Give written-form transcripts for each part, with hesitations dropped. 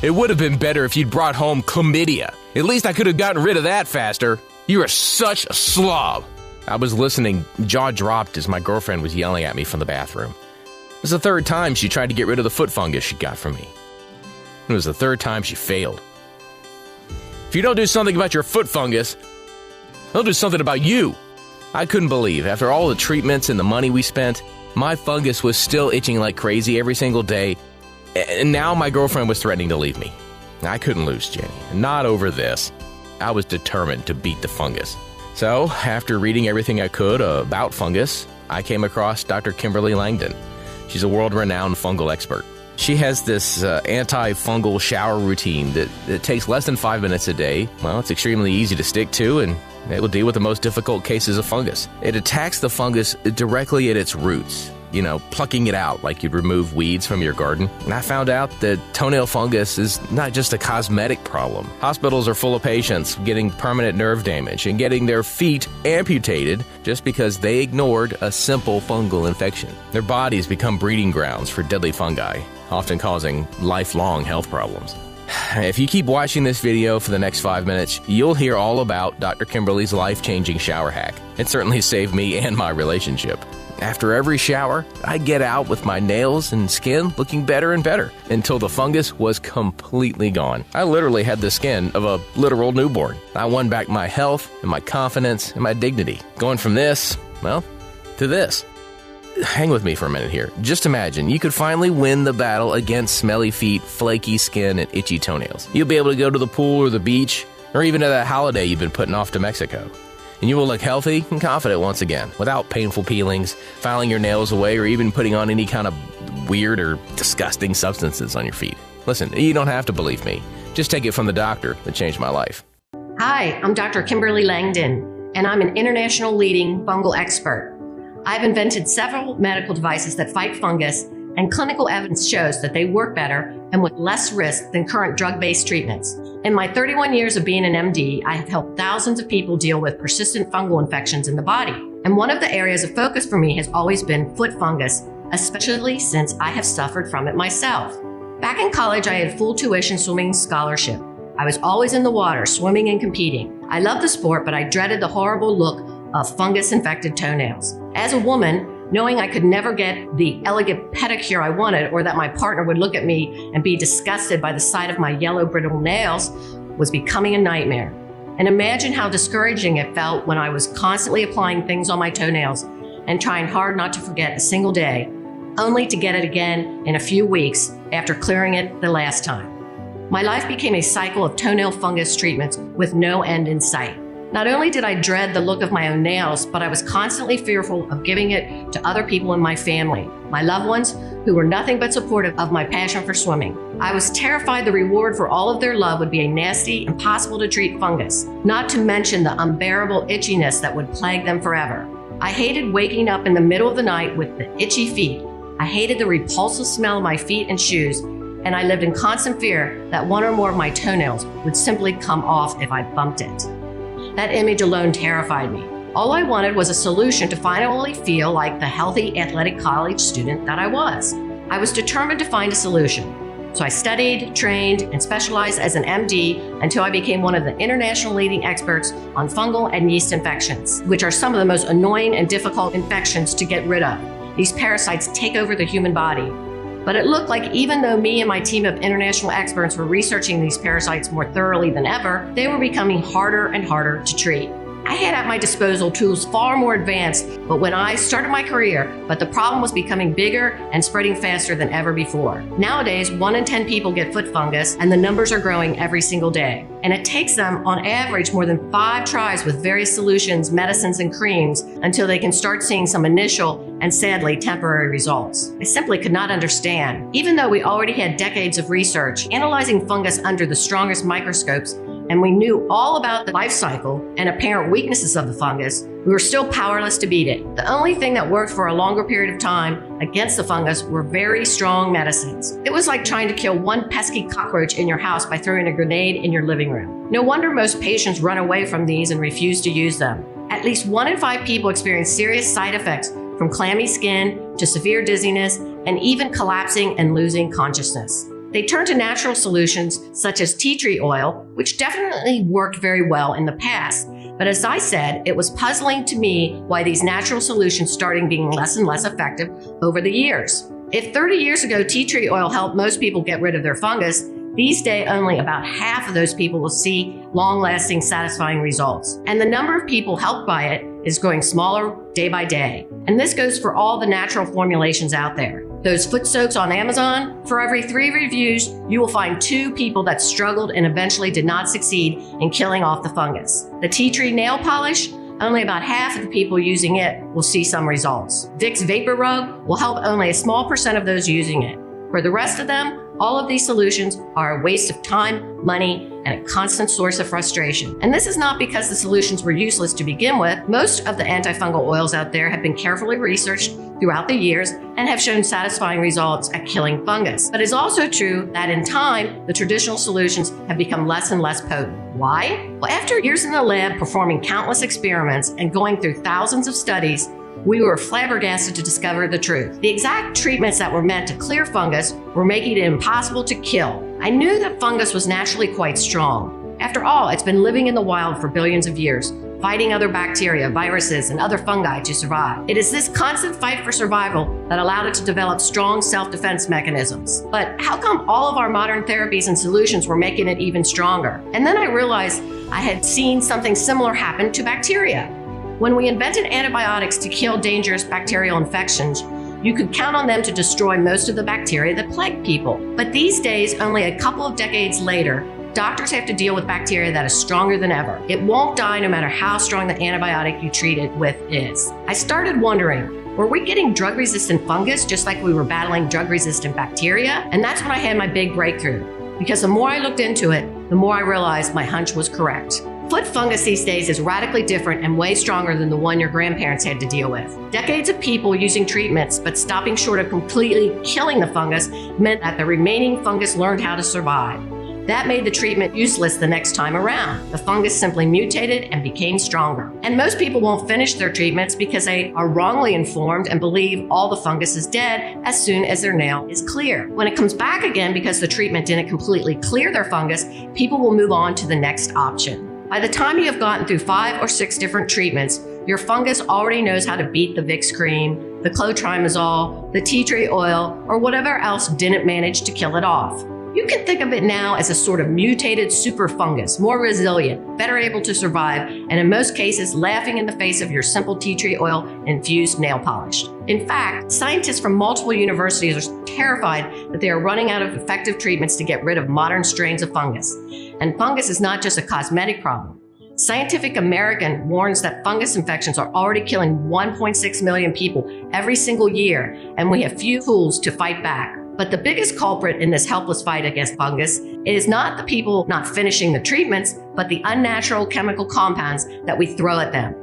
It would have been better if you'd brought home chlamydia. At least I could have gotten rid of that faster. You are such a slob. I was listening, jaw dropped as my girlfriend was yelling at me from the bathroom. It was the third time she tried to get rid of the foot fungus she got from me. It was the third time she failed. If you don't do something about your foot fungus, they'll do something about you. I couldn't believe, after all the treatments and the money we spent, my fungus was still itching like crazy every single day, and now my girlfriend was threatening to leave me. I couldn't lose Jenny, not over this. I was determined to beat the fungus. So, after reading everything I could about fungus, I came across Dr. Kimberly Langdon. She's a world-renowned fungal expert. She has this anti-fungal shower routine that takes less than 5 minutes a day. Well, it's extremely easy to stick to, and it will deal with the most difficult cases of fungus. It attacks the fungus directly at its roots, plucking it out like you'd remove weeds from your garden. And I found out that toenail fungus is not just a cosmetic problem. Hospitals are full of patients getting permanent nerve damage and getting their feet amputated just because they ignored a simple fungal infection. Their bodies become breeding grounds for deadly fungi, often causing lifelong health problems. If you keep watching this video for the next 5 minutes, you'll hear all about Dr. Kimberly's life-changing shower hack. It certainly saved me and my relationship. After every shower, I get out with my nails and skin looking better and better until the fungus was completely gone. I literally had the skin of a literal newborn. I won back my health and my confidence and my dignity. Going from this, to this. Hang with me for a minute here. Just imagine you could finally win the battle against smelly feet, flaky skin, and itchy toenails. You'll be able to go to the pool or the beach, or even to that holiday you've been putting off to Mexico. And you will look healthy and confident once again, without painful peelings, filing your nails away, or even putting on any kind of weird or disgusting substances on your feet. Listen, you don't have to believe me. Just take it from the doctor that changed my life. Hi, I'm Dr. Kimberly Langdon, and I'm an international leading fungal expert. I've invented several medical devices that fight fungus, and clinical evidence shows that they work better and with less risk than current drug-based treatments. In my 31 years of being an MD, I have helped thousands of people deal with persistent fungal infections in the body. And one of the areas of focus for me has always been foot fungus, especially since I have suffered from it myself. Back in college, I had full tuition swimming scholarship. I was always in the water, swimming and competing. I loved the sport, but I dreaded the horrible look of fungus-infected toenails. As a woman, knowing I could never get the elegant pedicure I wanted, or that my partner would look at me and be disgusted by the sight of my yellow brittle nails, was becoming a nightmare. And imagine how discouraging it felt when I was constantly applying things on my toenails and trying hard not to forget a single day, only to get it again in a few weeks after clearing it the last time. My life became a cycle of toenail fungus treatments with no end in sight. Not only did I dread the look of my own nails, but I was constantly fearful of giving it to other people in my family, my loved ones, who were nothing but supportive of my passion for swimming. I was terrified the reward for all of their love would be a nasty, impossible to treat fungus, not to mention the unbearable itchiness that would plague them forever. I hated waking up in the middle of the night with the itchy feet. I hated the repulsive smell of my feet and shoes, and I lived in constant fear that one or more of my toenails would simply come off if I bumped it. That image alone terrified me. All I wanted was a solution to finally feel like the healthy athletic college student that I was. I was determined to find a solution. So I studied, trained, and specialized as an MD until I became one of the international leading experts on fungal and yeast infections, which are some of the most annoying and difficult infections to get rid of. These parasites take over the human body. But it looked like even though me and my team of international experts were researching these parasites more thoroughly than ever, they were becoming harder and harder to treat. I had at my disposal tools far more advanced, but when I started my career, the problem was becoming bigger and spreading faster than ever before. Nowadays, 1 in 10 people get foot fungus, and the numbers are growing every single day. And it takes them, on average, more than 5 tries with various solutions, medicines, and creams until they can start seeing some initial and sadly temporary results. I simply could not understand. Even though we already had decades of research analyzing fungus under the strongest microscopes, and we knew all about the life cycle and apparent weaknesses of the fungus, we were still powerless to beat it. The only thing that worked for a longer period of time against the fungus were very strong medicines. It was like trying to kill one pesky cockroach in your house by throwing a grenade in your living room. No wonder most patients run away from these and refuse to use them. At least 1 in 5 people experience serious side effects, from clammy skin to severe dizziness and even collapsing and losing consciousness. They turned to natural solutions such as tea tree oil, which definitely worked very well in the past. But as I said, it was puzzling to me why these natural solutions started being less and less effective over the years. If 30 years ago tea tree oil helped most people get rid of their fungus, these days only about half of those people will see long-lasting, satisfying results. And the number of people helped by it is growing smaller day by day. And this goes for all the natural formulations out there. Those foot soaks on Amazon, for every 3 reviews, you will find 2 people that struggled and eventually did not succeed in killing off the fungus. The tea tree nail polish, only about half of the people using it will see some results. Vicks Vapor Rub will help only a small % of those using it. For the rest of them, all of these solutions are a waste of time, money, and a constant source of frustration. And this is not because the solutions were useless to begin with. Most of the antifungal oils out there have been carefully researched throughout the years and have shown satisfying results at killing fungus. But it's also true that in time, the traditional solutions have become less and less potent. Why? Well, after years in the lab performing countless experiments and going through thousands of studies, we were flabbergasted to discover the truth. The exact treatments that were meant to clear fungus were making it impossible to kill. I knew that fungus was naturally quite strong. After all, it's been living in the wild for billions of years, fighting other bacteria, viruses, and other fungi to survive. It is this constant fight for survival that allowed it to develop strong self-defense mechanisms. But how come all of our modern therapies and solutions were making it even stronger? And then I realized I had seen something similar happen to bacteria. When we invented antibiotics to kill dangerous bacterial infections, you could count on them to destroy most of the bacteria that plague people. But these days, only a couple of decades later, doctors have to deal with bacteria that is stronger than ever. It won't die no matter how strong the antibiotic you treat it with is. I started wondering, were we getting drug-resistant fungus just like we were battling drug-resistant bacteria? And that's when I had my big breakthrough. Because the more I looked into it, the more I realized my hunch was correct. Foot fungus these days is radically different and way stronger than the one your grandparents had to deal with. Decades of people using treatments but stopping short of completely killing the fungus meant that the remaining fungus learned how to survive. That made the treatment useless the next time around. The fungus simply mutated and became stronger. And most people won't finish their treatments because they are wrongly informed and believe all the fungus is dead as soon as their nail is clear. When it comes back again because the treatment didn't completely clear their fungus, people will move on to the next option. By the time you have gotten through 5 or 6 different treatments, your fungus already knows how to beat the Vicks cream, the clotrimazole, the tea tree oil, or whatever else didn't manage to kill it off. You can think of it now as a sort of mutated super fungus, more resilient, better able to survive, and in most cases, laughing in the face of your simple tea tree oil infused nail polish. In fact, scientists from multiple universities are terrified that they are running out of effective treatments to get rid of modern strains of fungus. And fungus is not just a cosmetic problem. Scientific American warns that fungus infections are already killing 1.6 million people every single year, and we have few tools to fight back. But the biggest culprit in this helpless fight against fungus is not the people not finishing the treatments, but the unnatural chemical compounds that we throw at them.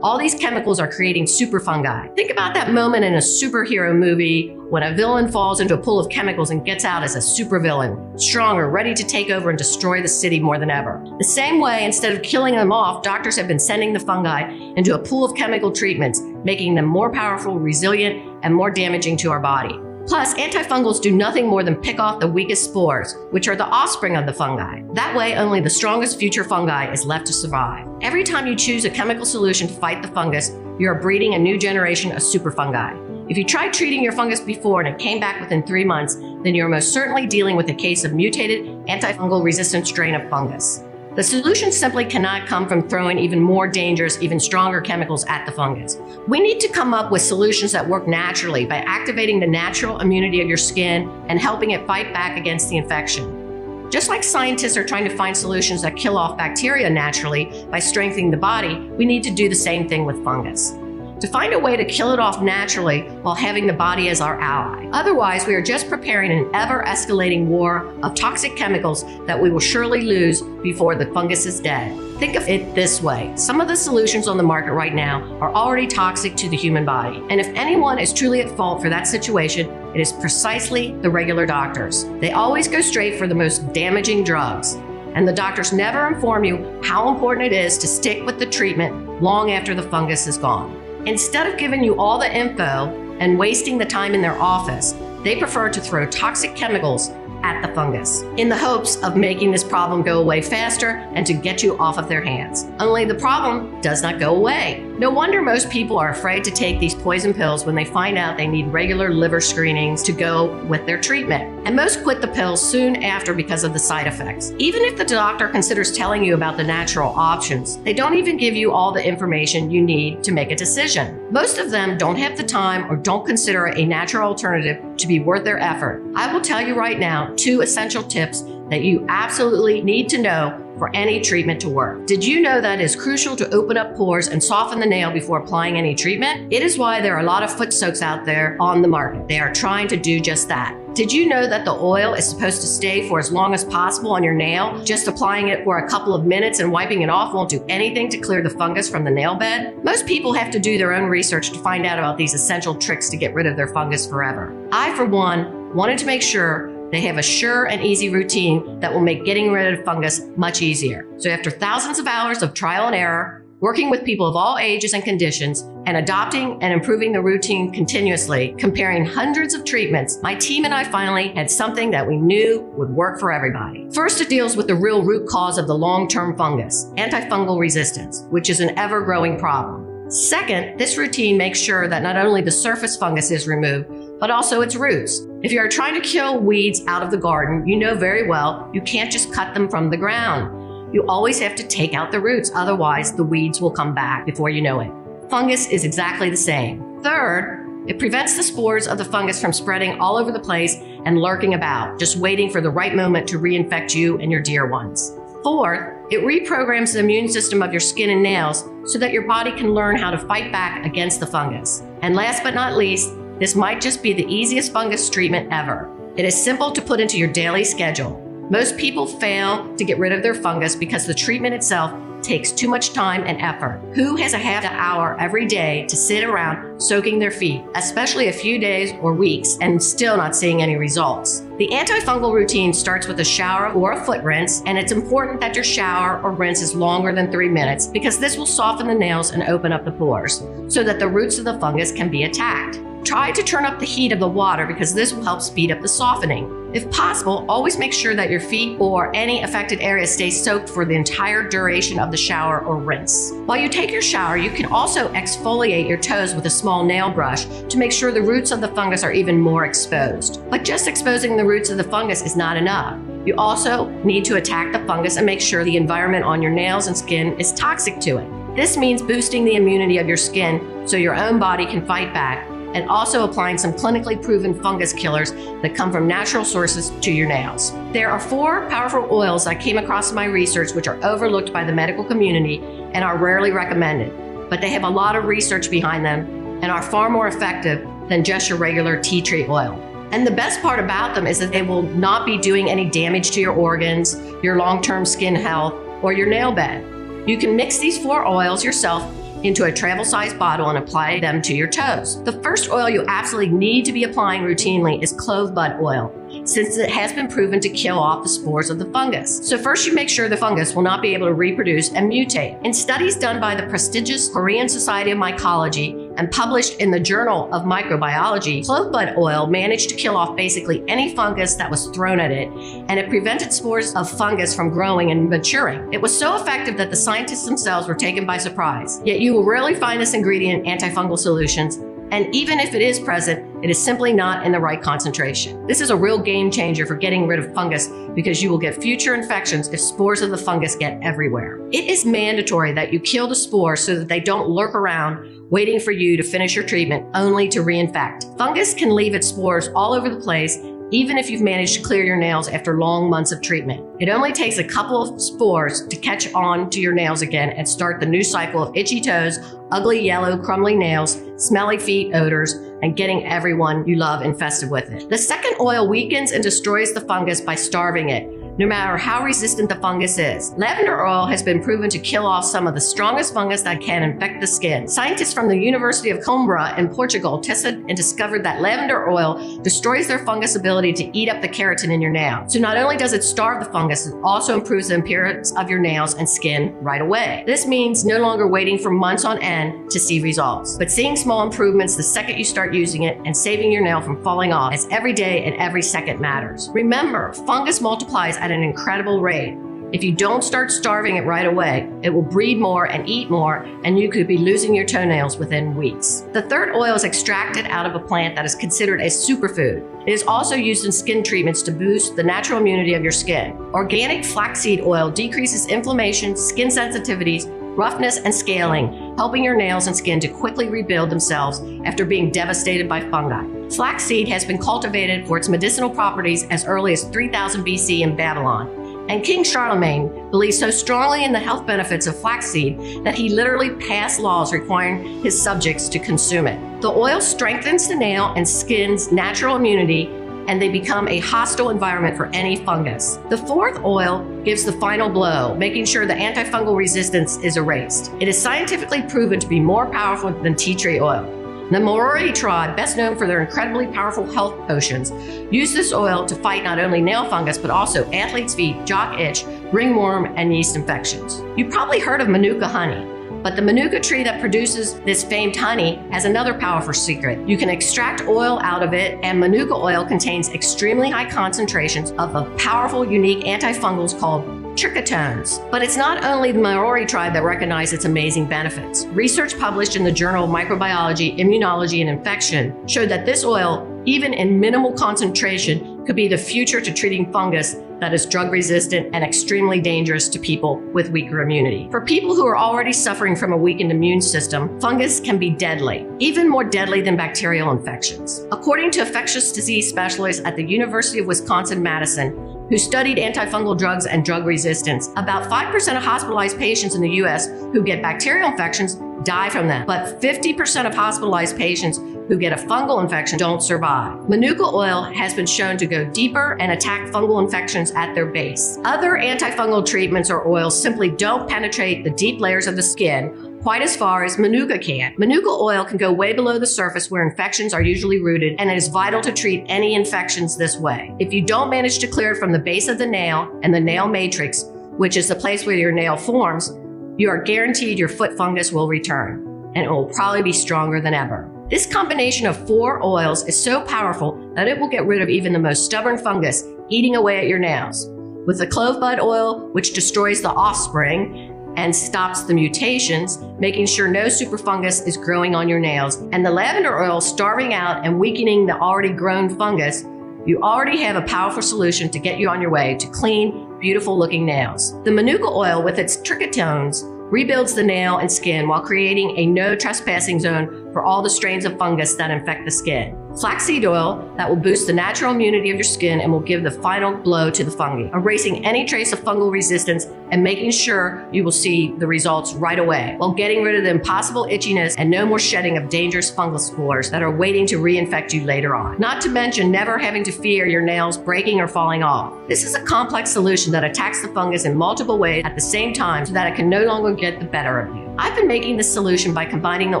All these chemicals are creating super fungi. Think about that moment in a superhero movie when a villain falls into a pool of chemicals and gets out as a supervillain, stronger, ready to take over and destroy the city more than ever. The same way, instead of killing them off, doctors have been sending the fungi into a pool of chemical treatments, making them more powerful, resilient, and more damaging to our body. Plus, antifungals do nothing more than pick off the weakest spores, which are the offspring of the fungi. That way, only the strongest future fungi is left to survive. Every time you choose a chemical solution to fight the fungus, you are breeding a new generation of super fungi. If you tried treating your fungus before and it came back within 3 months, then you're most certainly dealing with a case of mutated antifungal resistant strain of fungus. The solution simply cannot come from throwing even more dangerous, even stronger chemicals at the fungus. We need to come up with solutions that work naturally by activating the natural immunity of your skin and helping it fight back against the infection. Just like scientists are trying to find solutions that kill off bacteria naturally by strengthening the body, we need to do the same thing with fungus. To find a way to kill it off naturally while having the body as our ally. Otherwise, we are just preparing an ever-escalating war of toxic chemicals that we will surely lose before the fungus is dead. Think of it this way. Some of the solutions on the market right now are already toxic to the human body. And if anyone is truly at fault for that situation, it is precisely the regular doctors. They always go straight for the most damaging drugs. And the doctors never inform you how important it is to stick with the treatment long after the fungus is gone. Instead of giving you all the info and wasting the time in their office, they prefer to throw toxic chemicals at the fungus in the hopes of making this problem go away faster and to get you off of their hands. Only the problem does not go away. No wonder most people are afraid to take these poison pills when they find out they need regular liver screenings to go with their treatment. And most quit the pills soon after because of the side effects. Even if the doctor considers telling you about the natural options, they don't even give you all the information you need to make a decision. Most of them don't have the time or don't consider a natural alternative to be worth their effort. I will tell you right now 2 essential tips that you absolutely need to know for any treatment to work. Did you know that it is crucial to open up pores and soften the nail before applying any treatment? It is why there are a lot of foot soaks out there on the market. They are trying to do just that. Did you know that the oil is supposed to stay for as long as possible on your nail? Just applying it for a couple of minutes and wiping it off won't do anything to clear the fungus from the nail bed? Most people have to do their own research to find out about these essential tricks to get rid of their fungus forever. I, for one, wanted to make sure they have a sure and easy routine that will make getting rid of fungus much easier. So after thousands of hours of trial and error, working with people of all ages and conditions, and adopting and improving the routine continuously, comparing hundreds of treatments, my team and I finally had something that we knew would work for everybody. First, it deals with the real root cause of the long-term fungus, antifungal resistance, which is an ever-growing problem. Second, this routine makes sure that not only the surface fungus is removed, but also its roots. If you are trying to kill weeds out of the garden, you know very well you can't just cut them from the ground. You always have to take out the roots, otherwise the weeds will come back before you know it. Fungus is exactly the same. Third, it prevents the spores of the fungus from spreading all over the place and lurking about, just waiting for the right moment to reinfect you and your dear ones. Fourth, it reprograms the immune system of your skin and nails so that your body can learn how to fight back against the fungus. And last but not least, this might just be the easiest fungus treatment ever. It is simple to put into your daily schedule. Most people fail to get rid of their fungus because the treatment itself takes too much time and effort. Who has a half an hour every day to sit around soaking their feet, especially a few days or weeks, and still not seeing any results? The antifungal routine starts with a shower or a foot rinse, and it's important that your shower or rinse is longer than 3 minutes because this will soften the nails and open up the pores so that the roots of the fungus can be attacked. Try to turn up the heat of the water because this will help speed up the softening. If possible, always make sure that your feet or any affected area stay soaked for the entire duration of the shower or rinse. While you take your shower, you can also exfoliate your toes with a small nail brush to make sure the roots of the fungus are even more exposed. But just exposing the roots of the fungus is not enough. You also need to attack the fungus and make sure the environment on your nails and skin is toxic to it. This means boosting the immunity of your skin so your own body can fight back, and also applying some clinically proven fungus killers that come from natural sources to your nails. There are 4 powerful oils I came across in my research which are overlooked by the medical community and are rarely recommended, but they have a lot of research behind them and are far more effective than just your regular tea tree oil. And the best part about them is that they will not be doing any damage to your organs, your long-term skin health, or your nail bed. You can mix these 4 oils yourself into a travel-sized bottle and apply them to your toes. The first oil you absolutely need to be applying routinely is clove bud oil, since it has been proven to kill off the spores of the fungus. So first you make sure the fungus will not be able to reproduce and mutate. In studies done by the prestigious Korean Society of Mycology and published in the Journal of Microbiology, clove bud oil managed to kill off basically any fungus that was thrown at it, and it prevented spores of fungus from growing and maturing. It was so effective that the scientists themselves were taken by surprise. Yet you will rarely find this ingredient in antifungal solutions, and even if it is present, it is simply not in the right concentration. This is a real game changer for getting rid of fungus because you will get future infections if spores of the fungus get everywhere. It is mandatory that you kill the spores so that they don't lurk around waiting for you to finish your treatment only to reinfect. Fungus can leave its spores all over the place even if you've managed to clear your nails after long months of treatment. It only takes a couple of spores to catch on to your nails again and start the new cycle of itchy toes, ugly yellow crumbly nails, smelly feet odors, and getting everyone you love infested with it. The second oil weakens and destroys the fungus by starving it, no matter how resistant the fungus is. Lavender oil has been proven to kill off some of the strongest fungus that can infect the skin. Scientists from the University of Coimbra in Portugal tested and discovered that lavender oil destroys their fungus ability to eat up the keratin in your nail. So not only does it starve the fungus, it also improves the appearance of your nails and skin right away. This means no longer waiting for months on end to see results, but seeing small improvements the second you start using it and saving your nail from falling off, as every day and every second matters. Remember, fungus multiplies at an incredible rate. If you don't start starving it right away, it will breed more and eat more, and you could be losing your toenails within weeks. The third oil is extracted out of a plant that is considered a superfood. It is also used in skin treatments to boost the natural immunity of your skin. Organic flaxseed oil decreases inflammation, skin sensitivities, roughness, and scaling, helping your nails and skin to quickly rebuild themselves after being devastated by fungi. Flaxseed has been cultivated for its medicinal properties as early as 3000 BC in Babylon. And King Charlemagne believed so strongly in the health benefits of flaxseed that he literally passed laws requiring his subjects to consume it. The oil strengthens the nail and skin's natural immunity, and they become a hostile environment for any fungus. The fourth oil gives the final blow, making sure the antifungal resistance is erased. It is scientifically proven to be more powerful than tea tree oil. The Maori tribe, best known for their incredibly powerful health potions, use this oil to fight not only nail fungus, but also athlete's feet, jock itch, ringworm, and yeast infections. You probably heard of Manuka honey, but the Manuka tree that produces this famed honey has another powerful secret. You can extract oil out of it, and Manuka oil contains extremely high concentrations of a powerful, unique antifungals called trichotones. But it's not only the Maori tribe that recognized its amazing benefits. Research published in the Journal of Microbiology, Immunology, and Infection showed that this oil, even in minimal concentration, could be the future to treating fungus that is drug resistant and extremely dangerous to people with weaker immunity. For people who are already suffering from a weakened immune system, fungus can be deadly, even more deadly than bacterial infections. According to infectious disease specialists at the University of Wisconsin-Madison, who studied antifungal drugs and drug resistance, about 5% of hospitalized patients in the US who get bacterial infections die from them, but 50% of hospitalized patients who get a fungal infection don't survive. Manuka oil has been shown to go deeper and attack fungal infections at their base. Other antifungal treatments or oils simply don't penetrate the deep layers of the skin quite as far as Manuka can. Manuka oil can go way below the surface where infections are usually rooted, and it is vital to treat any infections this way. If you don't manage to clear it from the base of the nail and the nail matrix, which is the place where your nail forms, you are guaranteed your foot fungus will return, and it will probably be stronger than ever. This combination of 4 oils is so powerful that it will get rid of even the most stubborn fungus eating away at your nails. With the clove bud oil, which destroys the offspring and stops the mutations, making sure no superfungus is growing on your nails, and the lavender oil starving out and weakening the already grown fungus, you already have a powerful solution to get you on your way to clean, beautiful looking nails. The Manuka oil with its trichotones rebuilds the nail and skin while creating a no trespassing zone for all the strains of fungus that infect the skin. Flaxseed oil that will boost the natural immunity of your skin and will give the final blow to the fungi, erasing any trace of fungal resistance and making sure you will see the results right away, while getting rid of the impossible itchiness and no more shedding of dangerous fungal spores that are waiting to reinfect you later on. Not to mention never having to fear your nails breaking or falling off. This is a complex solution that attacks the fungus in multiple ways at the same time so that it can no longer get the better of you. I've been making this solution by combining the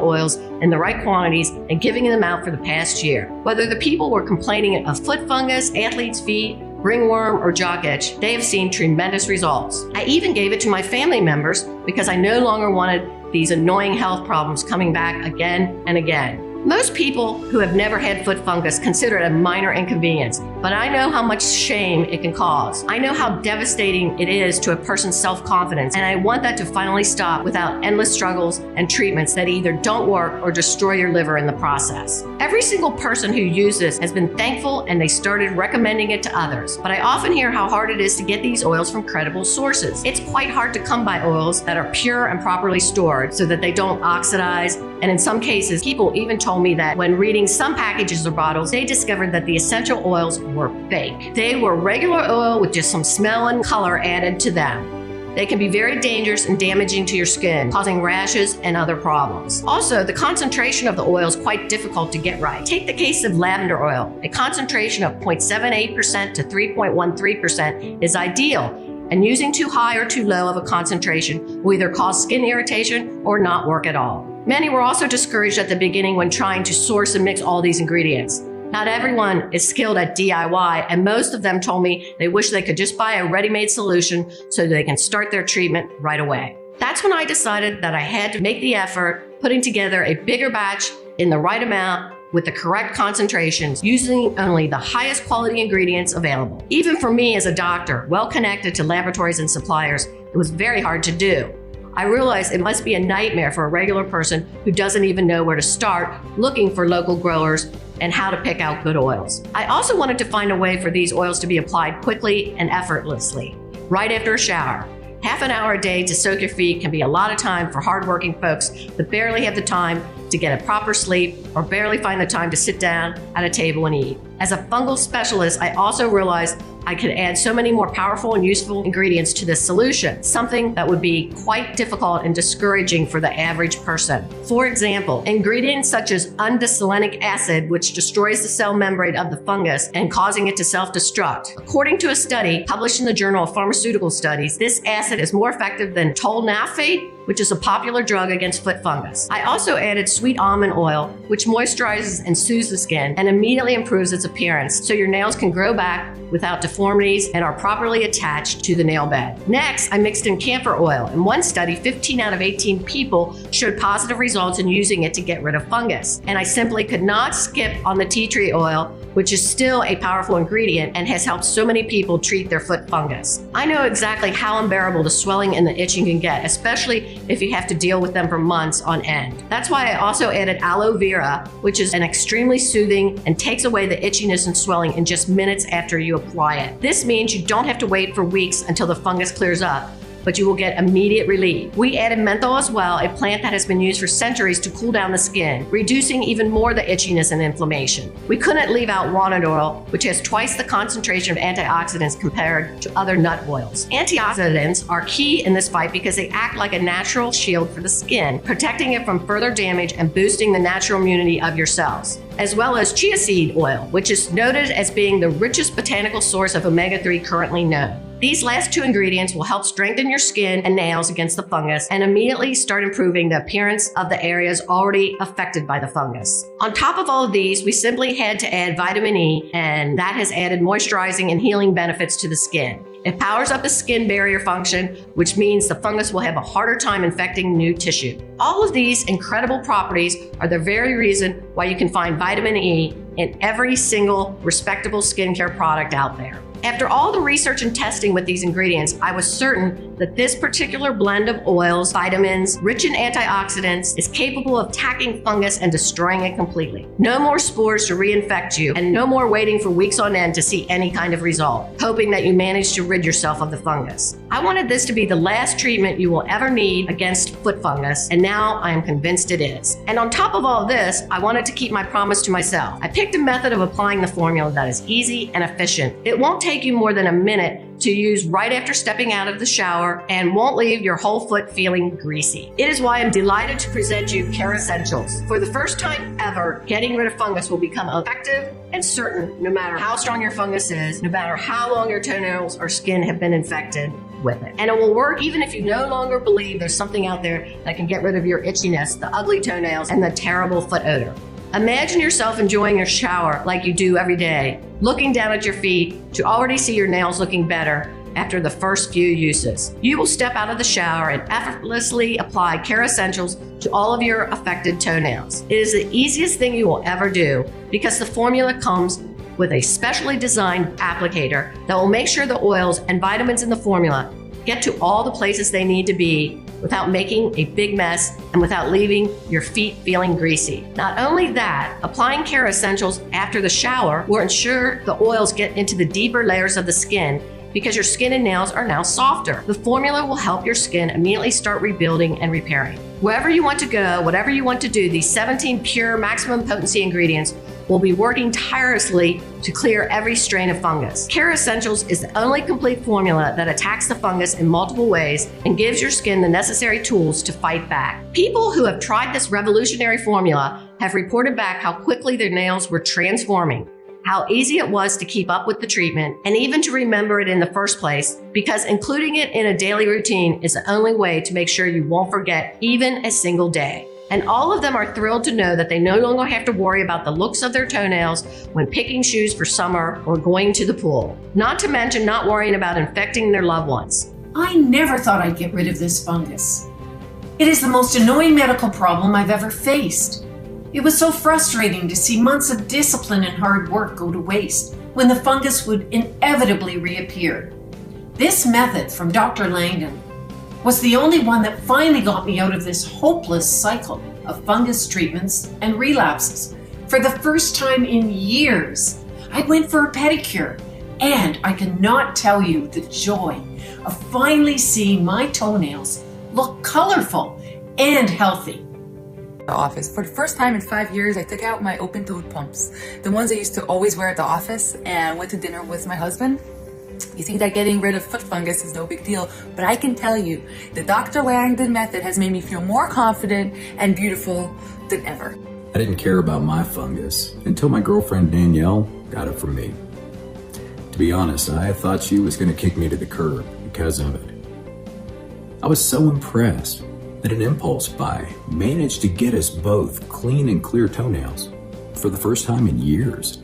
oils in the right quantities and giving them out for the past year. Whether the people were complaining of foot fungus, athlete's feet, ringworm, or jock itch, they have seen tremendous results. I even gave it to my family members because I no longer wanted these annoying health problems coming back again and again. Most people who have never had foot fungus consider it a minor inconvenience, but I know how much shame it can cause. I know how devastating it is to a person's self-confidence, and I want that to finally stop without endless struggles and treatments that either don't work or destroy your liver in the process. Every single person who used this has been thankful, and they started recommending it to others. But I often hear how hard it is to get these oils from credible sources. It's quite hard to come by oils that are pure and properly stored so that they don't oxidize, and in some cases, people even told me that when reading some packages or bottles, they discovered that the essential oils were fake. They were regular oil with just some smell and color added to them. They can be very dangerous and damaging to your skin, causing rashes and other problems. Also, the concentration of the oil is quite difficult to get right. Take the case of lavender oil. A concentration of 0.78% to 3.13% is ideal, and using too high or too low of a concentration will either cause skin irritation or not work at all. Many were also discouraged at the beginning when trying to source and mix all these ingredients. Not everyone is skilled at DIY, and most of them told me they wish they could just buy a ready-made solution so they can start their treatment right away. That's when I decided that I had to make the effort, putting together a bigger batch in the right amount with the correct concentrations, using only the highest quality ingredients available. Even for me as a doctor, well connected to laboratories and suppliers, it was very hard to do. I realized it must be a nightmare for a regular person who doesn't even know where to start looking for local growers and how to pick out good oils. I also wanted to find a way for these oils to be applied quickly and effortlessly, right after a shower. Half an hour a day to soak your feet can be a lot of time for hardworking folks that barely have the time to get a proper sleep or barely find the time to sit down at a table and eat. As a fungal specialist, I also realized I could add so many more powerful and useful ingredients to this solution, something that would be quite difficult and discouraging for the average person. For example, ingredients such as undecylenic acid, which destroys the cell membrane of the fungus and causing it to self-destruct. According to a study published in the Journal of Pharmaceutical Studies, this acid is more effective than tolnafate, which is a popular drug against foot fungus. I also added sweet almond oil, which moisturizes and soothes the skin and immediately improves its appearance so your nails can grow back without deformities and are properly attached to the nail bed. Next, I mixed in camphor oil. In one study, 15 out of 18 people showed positive results in using it to get rid of fungus. And I simply could not skip on the tea tree oil, which is still a powerful ingredient and has helped so many people treat their foot fungus. I know exactly how unbearable the swelling and the itching can get, especially if you have to deal with them for months on end. That's why I also added aloe vera, which is an extremely soothing and takes away the itchiness and swelling in just minutes after you apply it. This means you don't have to wait for weeks until the fungus clears up, but you will get immediate relief. We added menthol as well, a plant that has been used for centuries to cool down the skin, reducing even more the itchiness and inflammation. We couldn't leave out walnut oil, which has twice the concentration of antioxidants compared to other nut oils. Antioxidants are key in this fight because they act like a natural shield for the skin, protecting it from further damage and boosting the natural immunity of your cells, as well as chia seed oil, which is noted as being the richest botanical source of omega-3 currently known. These last two ingredients will help strengthen your skin and nails against the fungus and immediately start improving the appearance of the areas already affected by the fungus. On top of all of these, we simply had to add vitamin E, and that has added moisturizing and healing benefits to the skin. It powers up the skin barrier function, which means the fungus will have a harder time infecting new tissue. All of these incredible properties are the very reason why you can find vitamin E in every single respectable skincare product out there. After all the research and testing with these ingredients, I was certain that this particular blend of oils, vitamins, rich in antioxidants, is capable of attacking fungus and destroying it completely. No more spores to reinfect you, and no more waiting for weeks on end to see any kind of result, hoping that you manage to rid yourself of the fungus. I wanted this to be the last treatment you will ever need against foot fungus, and now I am convinced it is. And on top of all this, I wanted to keep my promise to myself. I picked a method of applying the formula that is easy and efficient. It won't take you more than a minute to use right after stepping out of the shower and won't leave your whole foot feeling greasy. It is why I'm delighted to present you Kerassentials. For the first time ever, getting rid of fungus will become effective and certain no matter how strong your fungus is, no matter how long your toenails or skin have been infected with it. And it will work even if you no longer believe there's something out there that can get rid of your itchiness, the ugly toenails, and the terrible foot odor. Imagine yourself enjoying your shower like you do every day, looking down at your feet to already see your nails looking better after the first few uses. You will step out of the shower and effortlessly apply Kerassentials to all of your affected toenails. It is the easiest thing you will ever do because the formula comes with a specially designed applicator that will make sure the oils and vitamins in the formula get to all the places they need to be without making a big mess and without leaving your feet feeling greasy. Not only that, applying Kerassentials after the shower will ensure the oils get into the deeper layers of the skin because your skin and nails are now softer. The formula will help your skin immediately start rebuilding and repairing. Wherever you want to go, whatever you want to do, these 17 pure maximum potency ingredients will be working tirelessly to clear every strain of fungus. Kerassentials is the only complete formula that attacks the fungus in multiple ways and gives your skin the necessary tools to fight back. People who have tried this revolutionary formula have reported back how quickly their nails were transforming, how easy it was to keep up with the treatment, and even to remember it in the first place, because including it in a daily routine is the only way to make sure you won't forget even a single day. And all of them are thrilled to know that they no longer have to worry about the looks of their toenails when picking shoes for summer or going to the pool. Not to mention not worrying about infecting their loved ones. I never thought I'd get rid of this fungus. It is the most annoying medical problem I've ever faced. It was so frustrating to see months of discipline and hard work go to waste when the fungus would inevitably reappear. This method from Dr. Langdon was the only one that finally got me out of this hopeless cycle of fungus treatments and relapses. For the first time in years, I went for a pedicure, and I cannot tell you the joy of finally seeing my toenails look colorful and healthy. Office. For the first time in 5 years, I took out my open-toed pumps, the ones I used to always wear at the office, and went to dinner with my husband. You think that getting rid of foot fungus is no big deal, but I can tell you, the Dr. Langdon method has made me feel more confident and beautiful than ever. I didn't care about my fungus until my girlfriend Danielle got it from me. To be honest, I thought she was going to kick me to the curb because of it. I was so impressed that an impulse buy managed to get us both clean and clear toenails for the first time in years.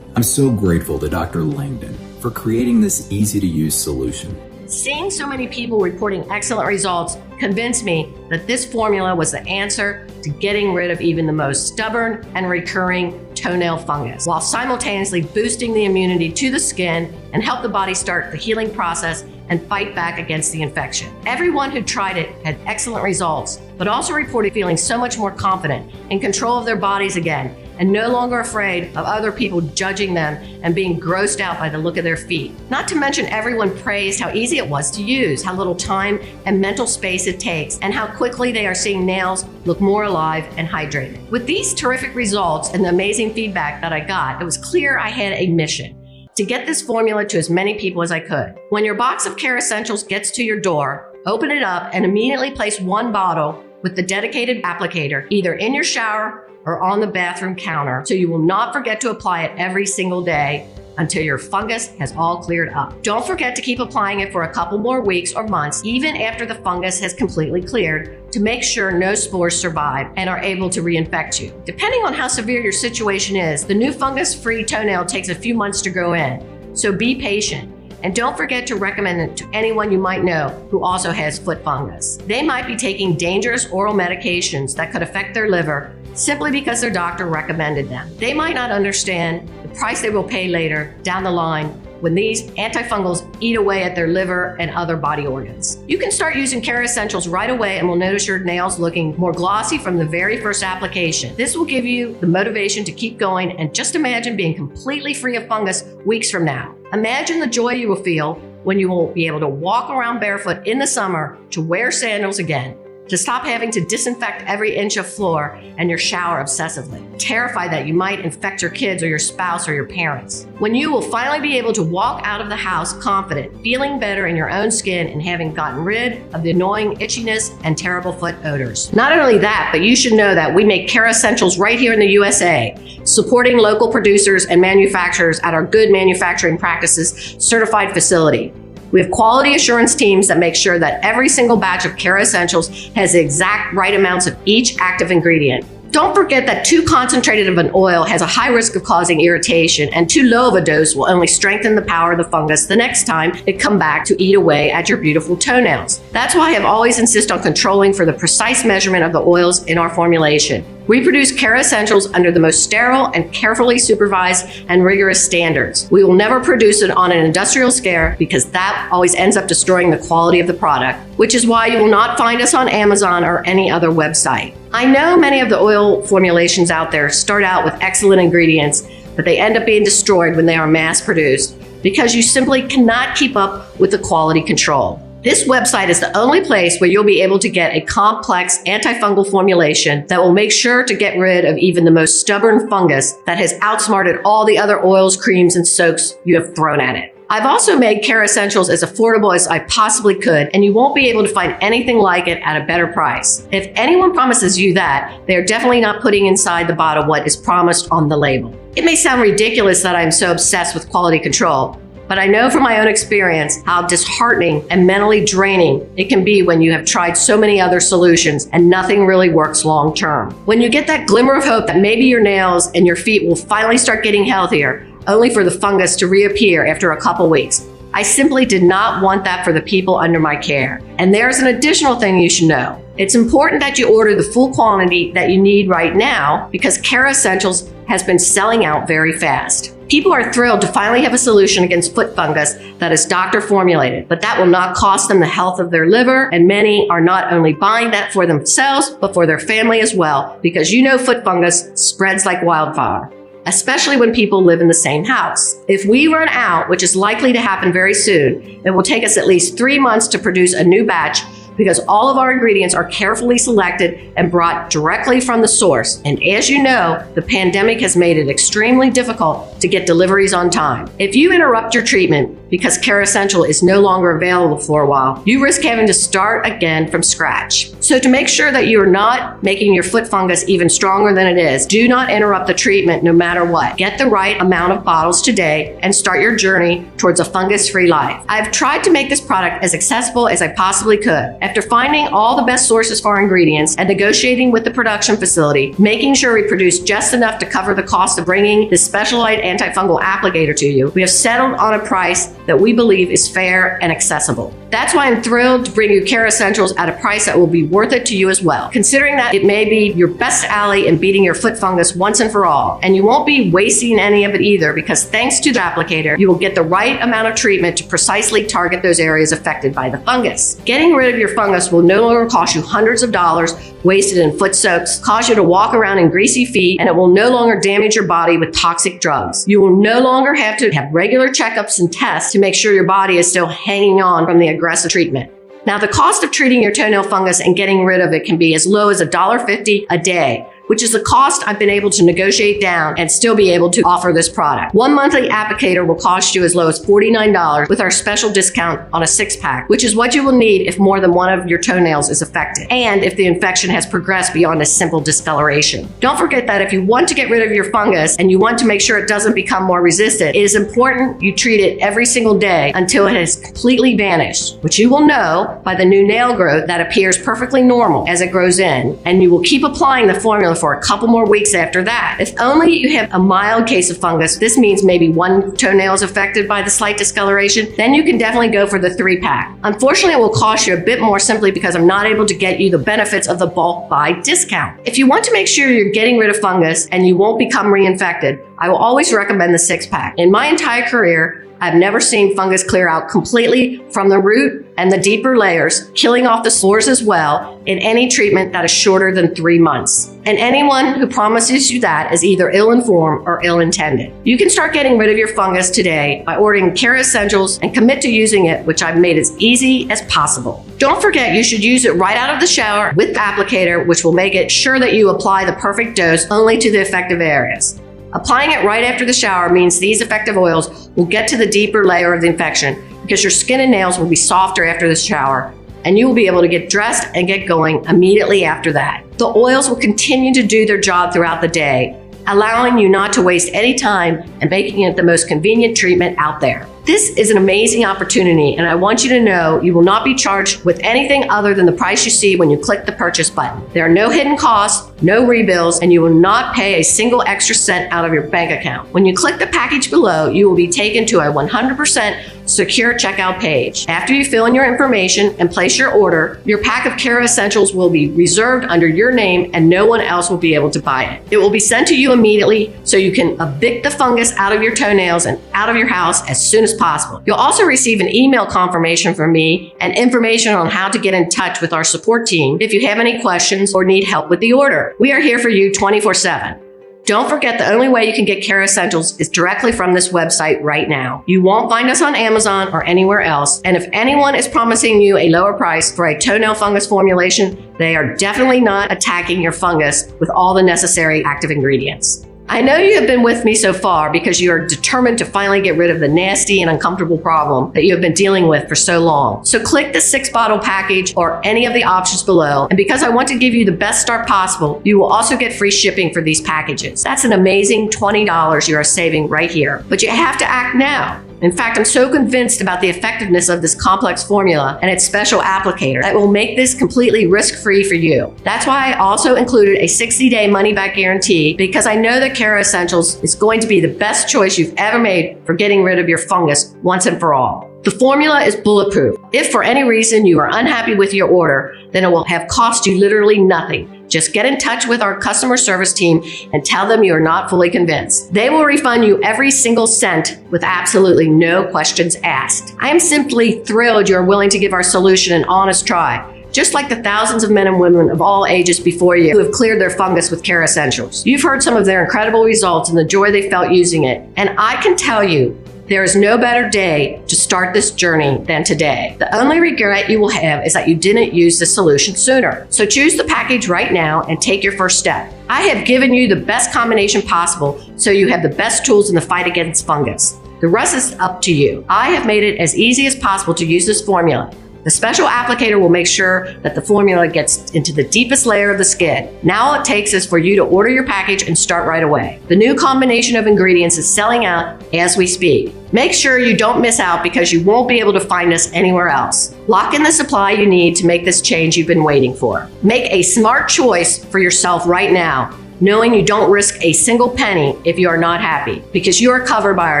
I'm so grateful to Dr. Langdon for creating this easy-to-use solution. Seeing so many people reporting excellent results convinced me that this formula was the answer to getting rid of even the most stubborn and recurring toenail fungus, while simultaneously boosting the immunity to the skin and help the body start the healing process and fight back against the infection. Everyone who tried it had excellent results, but also reported feeling so much more confident, in control of their bodies again, and no longer afraid of other people judging them and being grossed out by the look of their feet. Not to mention, everyone praised how easy it was to use, how little time and mental space it takes, and how quickly they are seeing nails look more alive and hydrated. With these terrific results and the amazing feedback that I got, it was clear I had a mission: to get this formula to as many people as I could. When your box of Kerassentials gets to your door, open it up and immediately place one bottle with the dedicated applicator either in your shower or on the bathroom counter, so you will not forget to apply it every single day until your fungus has all cleared up. Don't forget to keep applying it for a couple more weeks or months, even after the fungus has completely cleared, to make sure no spores survive and are able to reinfect you. Depending on how severe your situation is, the new fungus-free toenail takes a few months to grow in, so be patient. And don't forget to recommend it to anyone you might know who also has foot fungus. They might be taking dangerous oral medications that could affect their liver simply because their doctor recommended them. They might not understand the price they will pay later down the line when these antifungals eat away at their liver and other body organs. You can start using Kerassentials right away and will notice your nails looking more glossy from the very first application. This will give you the motivation to keep going, and just imagine being completely free of fungus weeks from now. Imagine the joy you will feel when you will be able to walk around barefoot in the summer, to wear sandals again, to stop having to disinfect every inch of floor and your shower obsessively, terrified that you might infect your kids or your spouse or your parents. When you will finally be able to walk out of the house confident, feeling better in your own skin, and having gotten rid of the annoying itchiness and terrible foot odors. Not only that, but you should know that we make Kerassentials right here in the USA, supporting local producers and manufacturers at our Good Manufacturing Practices certified facility. We have quality assurance teams that make sure that every single batch of Kerassentials has the exact right amounts of each active ingredient. Don't forget that too concentrated of an oil has a high risk of causing irritation, and too low of a dose will only strengthen the power of the fungus the next time it come back to eat away at your beautiful toenails. That's why I have always insisted on controlling for the precise measurement of the oils in our formulation. We produce Kerassentials under the most sterile and carefully supervised and rigorous standards. We will never produce it on an industrial scale, because that always ends up destroying the quality of the product, which is why you will not find us on Amazon or any other website. I know many of the oil formulations out there start out with excellent ingredients, but they end up being destroyed when they are mass produced, because you simply cannot keep up with the quality control. This website is the only place where you'll be able to get a complex antifungal formulation that will make sure to get rid of even the most stubborn fungus that has outsmarted all the other oils, creams, and soaks you have thrown at it. I've also made Kerassentials as affordable as I possibly could, and you won't be able to find anything like it at a better price. If anyone promises you that, they are definitely not putting inside the bottle what is promised on the label. It may sound ridiculous that I'm so obsessed with quality control, but I know from my own experience how disheartening and mentally draining it can be when you have tried so many other solutions and nothing really works long term. When you get that glimmer of hope that maybe your nails and your feet will finally start getting healthier, only for the fungus to reappear after a couple weeks, I simply did not want that for the people under my care. And there's an additional thing you should know. It's important that you order the full quantity that you need right now because Kerassentials has been selling out very fast. People are thrilled to finally have a solution against foot fungus that is doctor formulated, but that will not cost them the health of their liver, and many are not only buying that for themselves, but for their family as well, because you know foot fungus spreads like wildfire, especially when people live in the same house. If we run out, which is likely to happen very soon, it will take us at least 3 months to produce a new batch because all of our ingredients are carefully selected and brought directly from the source. And as you know, the pandemic has made it extremely difficult to get deliveries on time. If you interrupt your treatment because Kerassential is no longer available for a while, you risk having to start again from scratch. So to make sure that you are not making your foot fungus even stronger than it is, do not interrupt the treatment no matter what. Get the right amount of bottles today and start your journey towards a fungus-free life. I've tried to make this product as accessible as I possibly could. After finding all the best sources for our ingredients and negotiating with the production facility, making sure we produce just enough to cover the cost of bringing this specialized antifungal applicator to you, we have settled on a price that we believe is fair and accessible. That's why I'm thrilled to bring you Kerassentials at a price that will be worth it to you as well, considering that it may be your best ally in beating your foot fungus once and for all. And you won't be wasting any of it either, because thanks to the applicator, you will get the right amount of treatment to precisely target those areas affected by the fungus. Getting rid of your fungus will no longer cost you hundreds of dollars wasted in foot soaks, cause you to walk around in greasy feet, and it will no longer damage your body with toxic drugs. You will no longer have to have regular checkups and tests to make sure your body is still hanging on from the aggressive treatment. Now, the cost of treating your toenail fungus and getting rid of it can be as low as $1.50 a day, which is the cost I've been able to negotiate down and still be able to offer this product. One monthly applicator will cost you as low as $49 with our special discount on a 6-pack, which is what you will need if more than one of your toenails is affected and if the infection has progressed beyond a simple discoloration. Don't forget that if you want to get rid of your fungus and you want to make sure it doesn't become more resistant, it is important you treat it every single day until it has completely vanished, which you will know by the new nail growth that appears perfectly normal as it grows in, and you will keep applying the formula for a couple more weeks after that. If only you have a mild case of fungus, this means maybe one toenail is affected by the slight discoloration, then you can definitely go for the 3-pack. Unfortunately, it will cost you a bit more simply because I'm not able to get you the benefits of the bulk buy discount. If you want to make sure you're getting rid of fungus and you won't become reinfected, I will always recommend the 6-pack. In my entire career, I've never seen fungus clear out completely from the root and the deeper layers, killing off the spores as well in any treatment that is shorter than 3 months. And anyone who promises you that is either ill-informed or ill-intended. You can start getting rid of your fungus today by ordering Kerassentials and commit to using it, which I've made as easy as possible. Don't forget, you should use it right out of the shower with the applicator, which will make it sure that you apply the perfect dose only to the effective areas. Applying it right after the shower means these effective oils will get to the deeper layer of the infection because your skin and nails will be softer after the shower, and you will be able to get dressed and get going immediately after that. The oils will continue to do their job throughout the day, allowing you not to waste any time and making it the most convenient treatment out there. This is an amazing opportunity, and I want you to know you will not be charged with anything other than the price you see when you click the purchase button. There are no hidden costs, no rebills, and you will not pay a single extra cent out of your bank account. When you click the package below, you will be taken to a 100% secure checkout page. After you fill in your information and place your order, your pack of Kerassentials will be reserved under your name and no one else will be able to buy it. It will be sent to you immediately so you can evict the fungus out of your toenails and out of your house as soon as possible. You'll also receive an email confirmation from me and information on how to get in touch with our support team if you have any questions or need help with the order. We are here for you 24/7. Don't forget, the only way you can get Kerassentials is directly from this website right now. You won't find us on Amazon or anywhere else. And if anyone is promising you a lower price for a toenail fungus formulation, they are definitely not attacking your fungus with all the necessary active ingredients. I know you have been with me so far because you are determined to finally get rid of the nasty and uncomfortable problem that you have been dealing with for so long. So click the 6-bottle package or any of the options below. And because I want to give you the best start possible, you will also get free shipping for these packages. That's an amazing $20 you are saving right here. But you have to act now. In fact, I'm so convinced about the effectiveness of this complex formula and its special applicator that will make this completely risk-free for you. That's why I also included a 60-day money-back guarantee, because I know that Kerassentials is going to be the best choice you've ever made for getting rid of your fungus once and for all. The formula is bulletproof. If for any reason you are unhappy with your order, then it will have cost you literally nothing. Just get in touch with our customer service team and tell them you are not fully convinced. They will refund you every single cent with absolutely no questions asked. I am simply thrilled you are willing to give our solution an honest try, just like the thousands of men and women of all ages before you who have cleared their fungus with Kerassentials. You've heard some of their incredible results and the joy they felt using it. And I can tell you, there is no better day to start this journey than today. The only regret you will have is that you didn't use the solution sooner. So choose the package right now and take your first step. I have given you the best combination possible so you have the best tools in the fight against fungus. The rest is up to you. I have made it as easy as possible to use this formula. The special applicator will make sure that the formula gets into the deepest layer of the skin. Now all it takes is for you to order your package and start right away. The new combination of ingredients is selling out as we speak. Make sure you don't miss out because you won't be able to find us anywhere else. Lock in the supply you need to make this change you've been waiting for. Make a smart choice for yourself right now, knowing you don't risk a single penny if you are not happy, because you are covered by our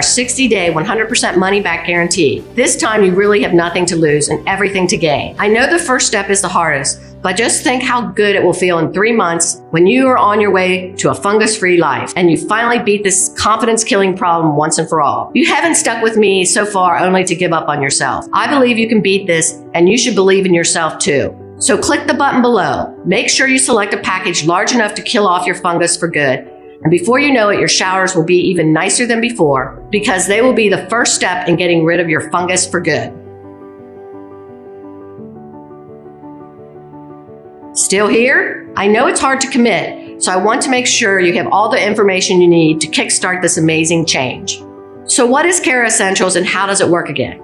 60-day 100% money-back guarantee. This time you really have nothing to lose and everything to gain. I know the first step is the hardest, but just think how good it will feel in 3 months when you are on your way to a fungus-free life and you finally beat this confidence-killing problem once and for all. You haven't stuck with me so far only to give up on yourself. I believe you can beat this, and you should believe in yourself too. So click the button below. Make sure you select a package large enough to kill off your fungus for good. And before you know it, your showers will be even nicer than before, because they will be the first step in getting rid of your fungus for good. Still here? I know it's hard to commit, so I want to make sure you have all the information you need to kickstart this amazing change. So what is Kerassentials and how does it work again?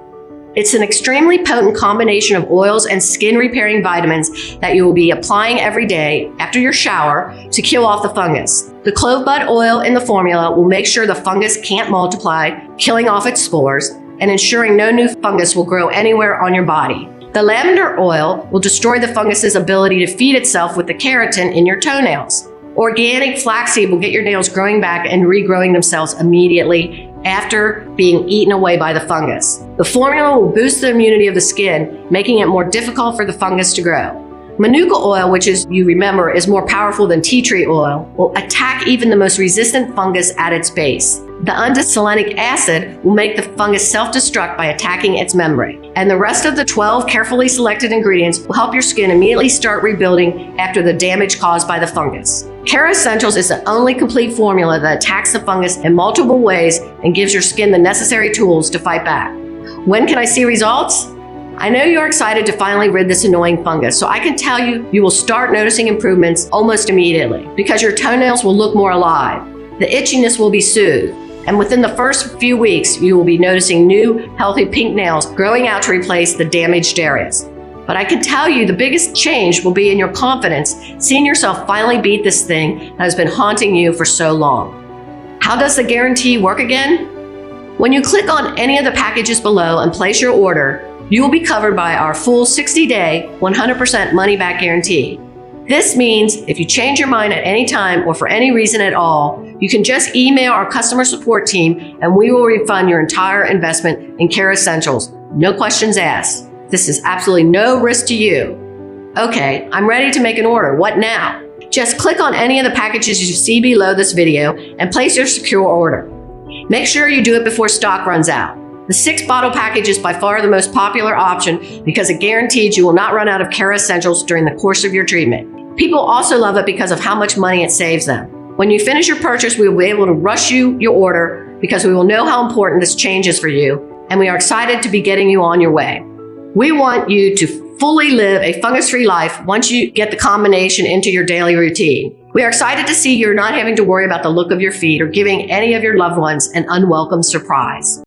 It's an extremely potent combination of oils and skin repairing vitamins that you will be applying every day after your shower to kill off the fungus. The clove bud oil in the formula will make sure the fungus can't multiply, killing off its spores and ensuring no new fungus will grow anywhere on your body. The lavender oil will destroy the fungus's ability to feed itself with the keratin in your toenails. Organic flaxseed will get your nails growing back and regrowing themselves immediately after being eaten away by the fungus. The formula will boost the immunity of the skin, making it more difficult for the fungus to grow. Manuka oil, which is, you remember, is more powerful than tea tree oil, will attack even the most resistant fungus at its base. The undesolenic acid will make the fungus self-destruct by attacking its membrane. And the rest of the 12 carefully selected ingredients will help your skin immediately start rebuilding after the damage caused by the fungus. Kerassentials is the only complete formula that attacks the fungus in multiple ways and gives your skin the necessary tools to fight back. When can I see results? I know you're excited to finally rid this annoying fungus, so I can tell you, you will start noticing improvements almost immediately because your toenails will look more alive. The itchiness will be soothed. And within the first few weeks, you will be noticing new, healthy pink nails growing out to replace the damaged areas. But I can tell you the biggest change will be in your confidence, seeing yourself finally beat this thing that has been haunting you for so long. How does the guarantee work again? When you click on any of the packages below and place your order, you will be covered by our full 60-day, 100% money-back guarantee. This means if you change your mind at any time or for any reason at all, you can just email our customer support team and we will refund your entire investment in Kerassentials. No questions asked. This is absolutely no risk to you. Okay, I'm ready to make an order. What now? Just click on any of the packages you see below this video and place your secure order. Make sure you do it before stock runs out. The 6-bottle package is by far the most popular option because it guarantees you will not run out of Kerassentials during the course of your treatment. People also love it because of how much money it saves them. When you finish your purchase, we will be able to rush you your order because we will know how important this change is for you, and we are excited to be getting you on your way. We want you to fully live a fungus-free life once you get the combination into your daily routine. We are excited to see you're not having to worry about the look of your feet or giving any of your loved ones an unwelcome surprise.